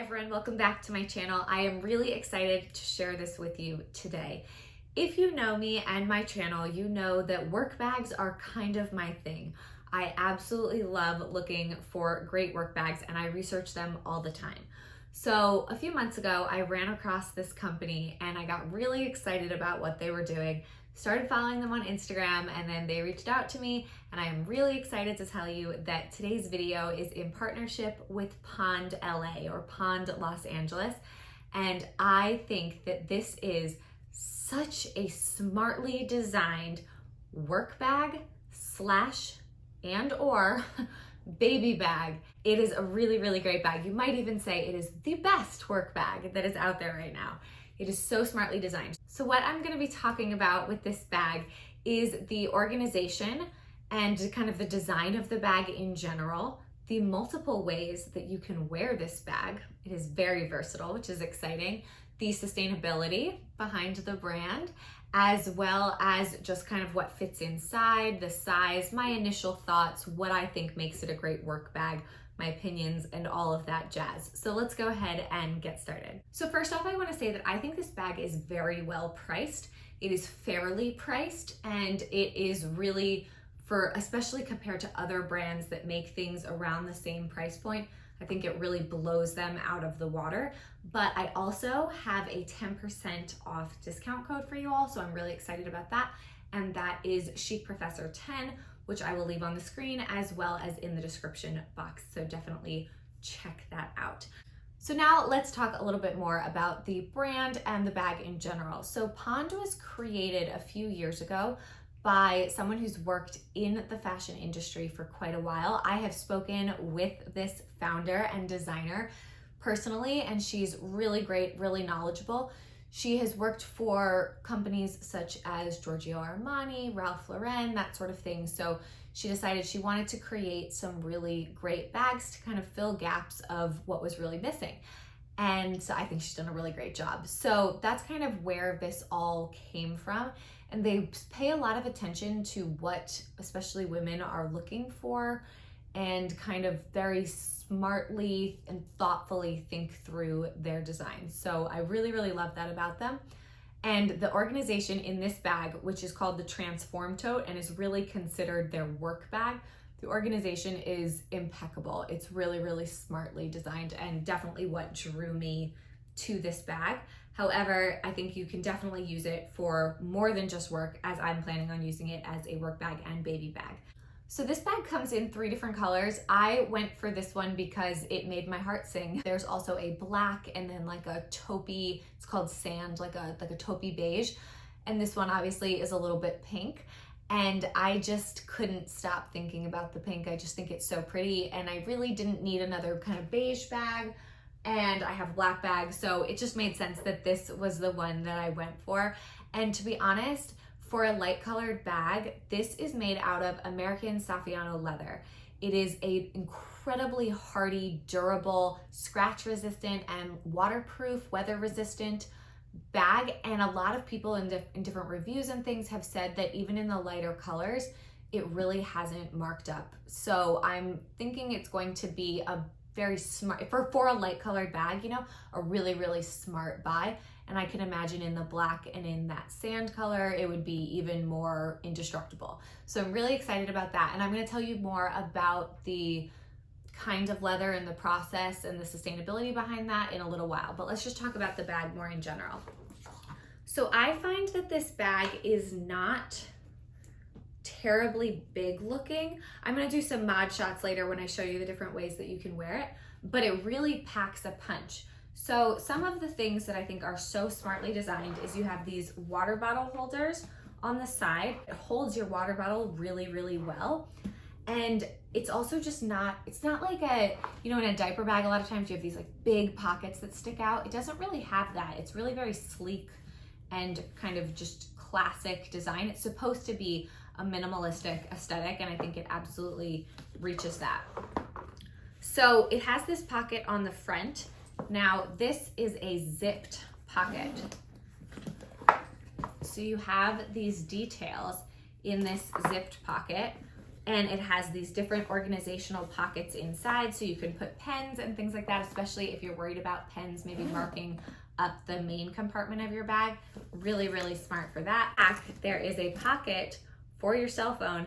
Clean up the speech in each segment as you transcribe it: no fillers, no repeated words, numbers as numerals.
everyone, welcome back to my channel. I am really excited to share this with you today. If you know me and my channel, you know that work bags are kind of my thing. I absolutely love looking for great work bags and I research them all the time. So a few months ago, I ran across this company and I got really excited about what they were doing. Started following them on Instagram and then they reached out to me, and I am really excited to tell you that today's video is in partnership with Pond LA or Pond Los Angeles. And I think that this is such a smartly designed work bag /or baby bag. It is a really, really great bag. You might even say it is the best work bag that is out there right now. It is so smartly designed. So what I'm going to be talking about with this bag is the organization and kind of the design of the bag in general, the multiple ways that you can wear this bag. It is very versatile, which is exciting. The sustainability behind the brand, as well as just kind of what fits inside, the size, my initial thoughts, what I think makes it a great work bag, my opinions, and all of that jazz. So let's go ahead and get started. So first off, I want to say that I think this bag is very well priced. It is fairly priced, and it is really, for especially compared to other brands that make things around the same price point, I think it really blows them out of the water. But I also have a 10% off discount code for you all, so I'm really excited about that. And that is Chicprofessor 10, which I will leave on the screen as well as in the description box. So definitely check that out. So now let's talk a little bit more about the brand and the bag in general. So Pond was created a few years ago by someone who's worked in the fashion industry for quite a while. I have spoken with this founder and designer personally, and she's really great, really knowledgeable. She has worked for companies such as Giorgio Armani, Ralph Lauren, that sort of thing. So she decided she wanted to create some really great bags to kind of fill gaps of what was really missing. And so I think she's done a really great job. So that's kind of where this all came from. And they pay a lot of attention to what especially women are looking for and kind of very smartly and thoughtfully think through their design. So I really, really love that about them. And the organization in this bag, which is called the Transform Tote and is really considered their work bag, the organization is impeccable. It's really, really smartly designed and definitely what drew me to this bag. However, I think you can definitely use it for more than just work, as I'm planning on using it as a work bag and baby bag. So this bag comes in 3 different colors. I went for this one because it made my heart sing. There's also a black and then like a taupey, it's called sand, like a taupey beige. And this one obviously is a little bit pink. And I just couldn't stop thinking about the pink. I just think it's so pretty. And I really didn't need another kind of beige bag. And I have a black bag. So it just made sense that this was the one that I went for. And to be honest, for a light colored bag, this is made out of American Saffiano leather. It is an incredibly hardy, durable, scratch resistant and waterproof, weather resistant bag. And a lot of people in different reviews and things have said that even in the lighter colors, it really hasn't marked up. So I'm thinking it's going to be a very smart, for a light colored bag, you know, a really, really smart buy. And I can imagine in the black and in that sand color, it would be even more indestructible. So I'm really excited about that. And I'm gonna tell you more about the kind of leather and the process and the sustainability behind that in a little while. But let's just talk about the bag more in general. So I find that this bag is not terribly big looking. I'm gonna do some mod shots later when I show you the different ways that you can wear it, but it really packs a punch. So some of the things that I think are so smartly designed is you have these water bottle holders on the side. It holds your water bottle really, really well. And it's also just not, it's not like a, you know, in a diaper bag, a lot of times you have these like big pockets that stick out. It doesn't really have that. It's really very sleek and kind of just classic design. It's supposed to be a minimalistic aesthetic, and I think it absolutely reaches that. So it has this pocket on the front. Now this is a zipped pocket. So you have these details in this zipped pocket, and it has these different organizational pockets inside, so you can put pens and things like that, especially if you're worried about pens maybe marking up the main compartment of your bag. Really, really smart for that. There is a pocket for your cell phone.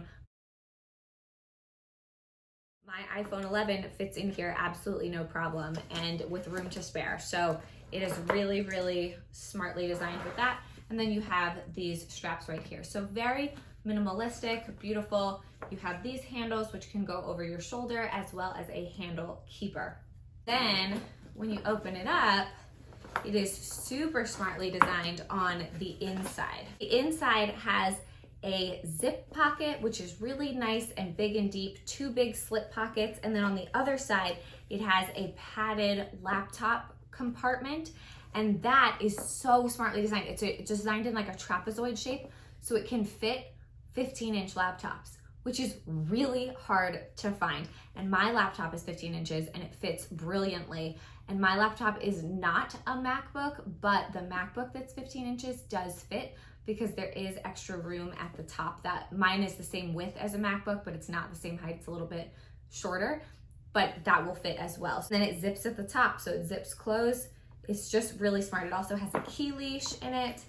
My iPhone 11 fits in here absolutely no problem, and with room to spare. So it is really, really smartly designed with that. And then you have these straps right here. So very minimalistic, beautiful. You have these handles which can go over your shoulder, as well as a handle keeper. Then when you open it up, it is super smartly designed on the inside. The inside has a zip pocket, which is really nice and big and deep, 2 big slip pockets. And then on the other side, it has a padded laptop compartment. And that is so smartly designed. It's designed in like a trapezoid shape, so it can fit 15-inch laptops, which is really hard to find. And my laptop is 15 inches and it fits brilliantly. And my laptop is not a MacBook, but the MacBook that's 15 inches does fit, because there is extra room at the top. That mine is the same width as a MacBook, but it's not the same height. It's a little bit shorter, but that will fit as well. So then it zips at the top, so it zips closed. It's just really smart. It also has a key leash in it.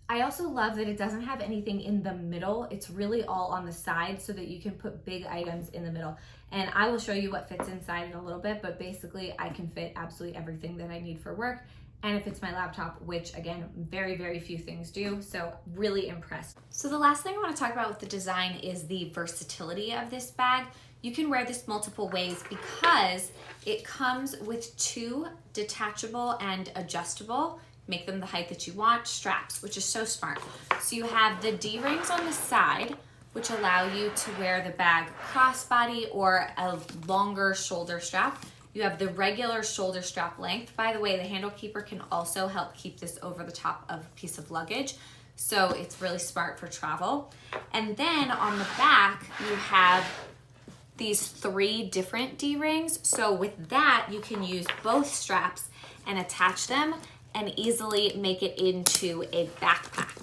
I also love that it doesn't have anything in the middle. It's really all on the side, so that you can put big items in the middle. And I will show you what fits inside in a little bit, but basically I can fit absolutely everything that I need for work. And it fits my laptop, which again, very, very few things do. So really impressed. So the last thing I want to talk about with the design is the versatility of this bag. You can wear this multiple ways because it comes with 2 detachable and adjustable, make them the height that you want, straps, which is so smart. So you have the D-rings on the side, which allow you to wear the bag crossbody or a longer shoulder strap. You have the regular shoulder strap length. By the way, the handle keeper can also help keep this over the top of a piece of luggage. So it's really smart for travel. And then on the back, you have these 3 different D-rings. So with that, you can use both straps and attach them and easily make it into a backpack.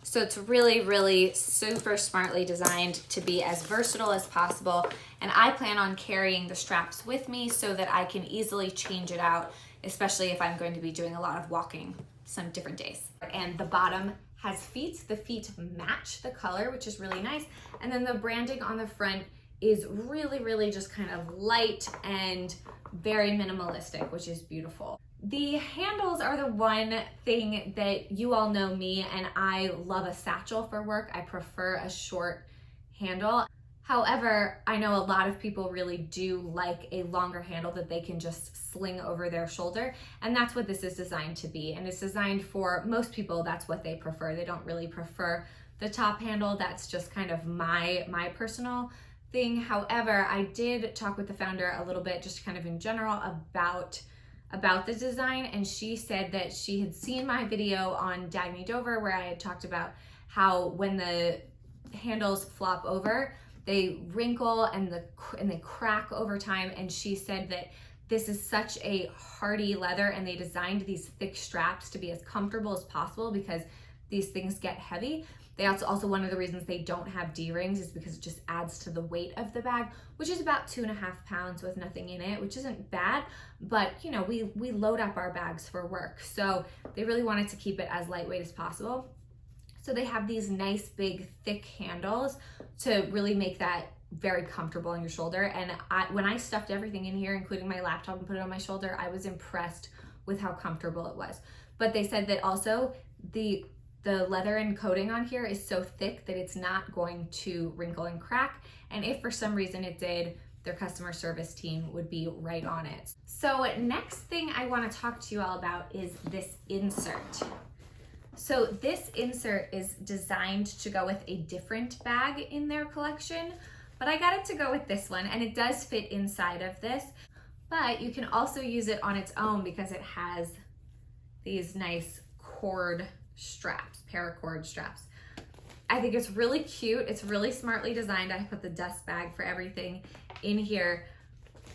So it's really, really super smartly designed to be as versatile as possible. And I plan on carrying the straps with me so that I can easily change it out, especially if I'm going to be doing a lot of walking some different days. And the bottom has feet. The feet match the color, which is really nice. And then the branding on the front is really, really just kind of light and very minimalistic, which is beautiful. The handles are the one thing that you all know me, and I love a satchel for work. I prefer a short handle. However, I know a lot of people really do like a longer handle that they can just sling over their shoulder, and that's what this is designed to be. And it's designed for most people, that's what they prefer. They don't really prefer the top handle. That's just kind of my personal thing. However, I did talk with the founder a little bit, just kind of in general, about the design, and she said that she had seen my video on Dagny Dover where I had talked about how when the handles flop over, they wrinkle and they crack over time, and she said that this is such a hardy leather, and they designed these thick straps to be as comfortable as possible because these things get heavy. They also one of the reasons they don't have D-rings is because it just adds to the weight of the bag, which is about 2.5 pounds with nothing in it, which isn't bad, but you know, we load up our bags for work. So they really wanted to keep it as lightweight as possible. So they have these nice big thick handles to really make that very comfortable on your shoulder. And when I stuffed everything in here, including my laptop, and put it on my shoulder, I was impressed with how comfortable it was. But they said that also the leather and coating on here is so thick that it's not going to wrinkle and crack. And if for some reason it did, their customer service team would be right on it. So next thing I want to talk to you all about is this insert. So this insert is designed to go with a different bag in their collection, but I got it to go with this one, and it does fit inside of this, but you can also use it on its own because it has these nice cord straps, paracord straps. I think it's really cute. It's really smartly designed. I put the dust bag for everything in here.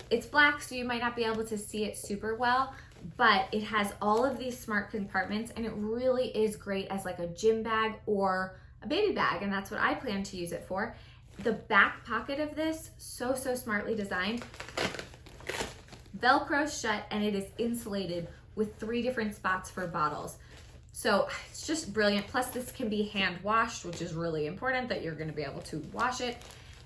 It's black, so you might not be able to see it super well, but it has all of these smart compartments, and it really is great as like a gym bag or a baby bag, and that's what I plan to use it for. The back pocket of this, so smartly designed. Velcro shut, and it is insulated with 3 different spots for bottles. So it's just brilliant. Plus this can be hand washed, which is really important that you're gonna be able to wash it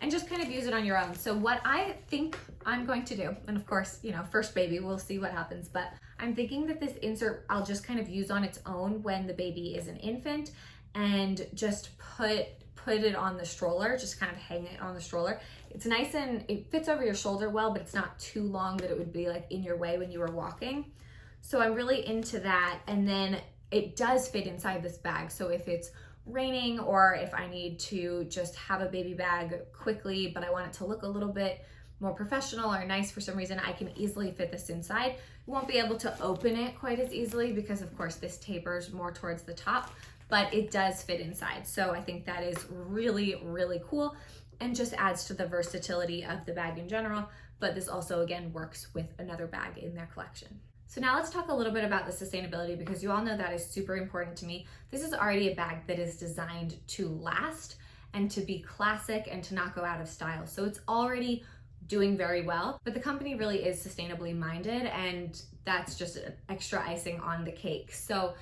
and just kind of use it on your own. So what I think I'm going to do, and of course, you know, first baby, we'll see what happens, but I'm thinking that this insert I'll just kind of use on its own when the baby is an infant, and just put it on the stroller, just kind of hang it on the stroller. It's nice and it fits over your shoulder well, but it's not too long that it would be like in your way when you were walking. So I'm really into that. And then it does fit inside this bag. So if it's raining, or if I need to just have a baby bag quickly, but I want it to look a little bit more professional or nice for some reason, I can easily fit this inside. You won't be able to open it quite as easily because of course this tapers more towards the top, but it does fit inside. So I think that is really, really cool and just adds to the versatility of the bag in general. But this also again works with another bag in their collection. So now let's talk a little bit about the sustainability, because you all know that is super important to me. This is already a bag that is designed to last and to be classic and to not go out of style. So it's already doing very well, but the company really is sustainably minded, and that's just an extra icing on the cake. So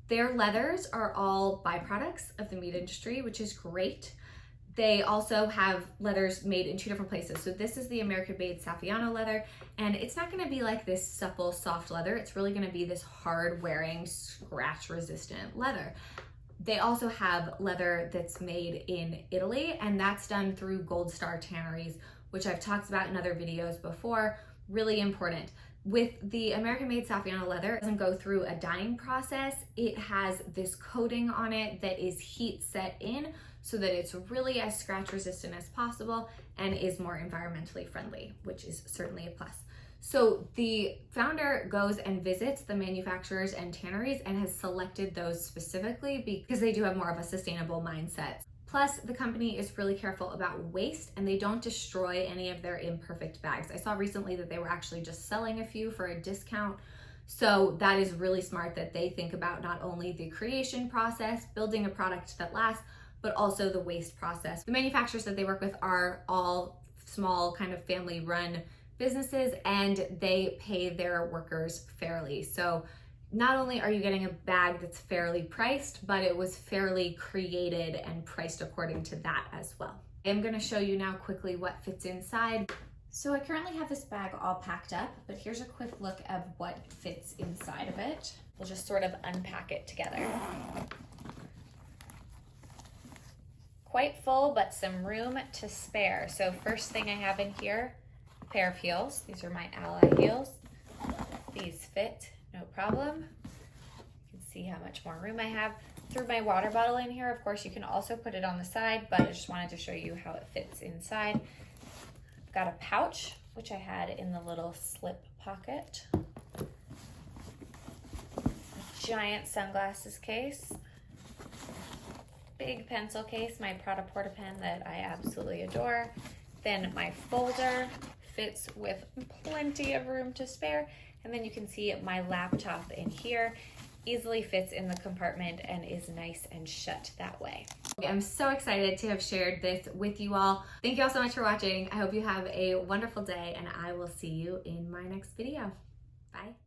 their leathers are all byproducts of the meat industry, which is great. They also have leathers made in 2 different places. So this is the American-made Saffiano leather, and it's not gonna be like this supple, soft leather. It's really gonna be this hard-wearing, scratch-resistant leather. They also have leather that's made in Italy, and that's done through Gold Star tanneries, which I've talked about in other videos before. Really important. With the American-made Saffiano leather, it doesn't go through a dyeing process. It has this coating on it that is heat set in, so that it's really as scratch resistant as possible and is more environmentally friendly, which is certainly a plus. So the founder goes and visits the manufacturers and tanneries and has selected those specifically because they do have more of a sustainable mindset. Plus, the company is really careful about waste, and they don't destroy any of their imperfect bags. I saw recently that they were actually just selling a few for a discount. So that is really smart that they think about not only the creation process, building a product that lasts, but also the waste process. The manufacturers that they work with are all small kind of family run businesses, and they pay their workers fairly. So not only are you getting a bag that's fairly priced, but it was fairly created and priced according to that as well. I'm gonna show you now quickly what fits inside. So I currently have this bag all packed up, but here's a quick look of what fits inside of it. We'll just sort of unpack it together. Quite full, but some room to spare. So first thing I have in here, a pair of heels. These are my Ally heels. These fit, no problem. You can see how much more room I have. Threw my water bottle in here. Of course, you can also put it on the side, but I just wanted to show you how it fits inside. I've got a pouch, which I had in the little slip pocket. A giant sunglasses case. Big pencil case, my Prada Porta pen that I absolutely adore. Then my folder fits with plenty of room to spare. And then you can see my laptop in here easily fits in the compartment and is nice and shut that way. I'm so excited to have shared this with you all. Thank you all so much for watching. I hope you have a wonderful day, and I will see you in my next video. Bye.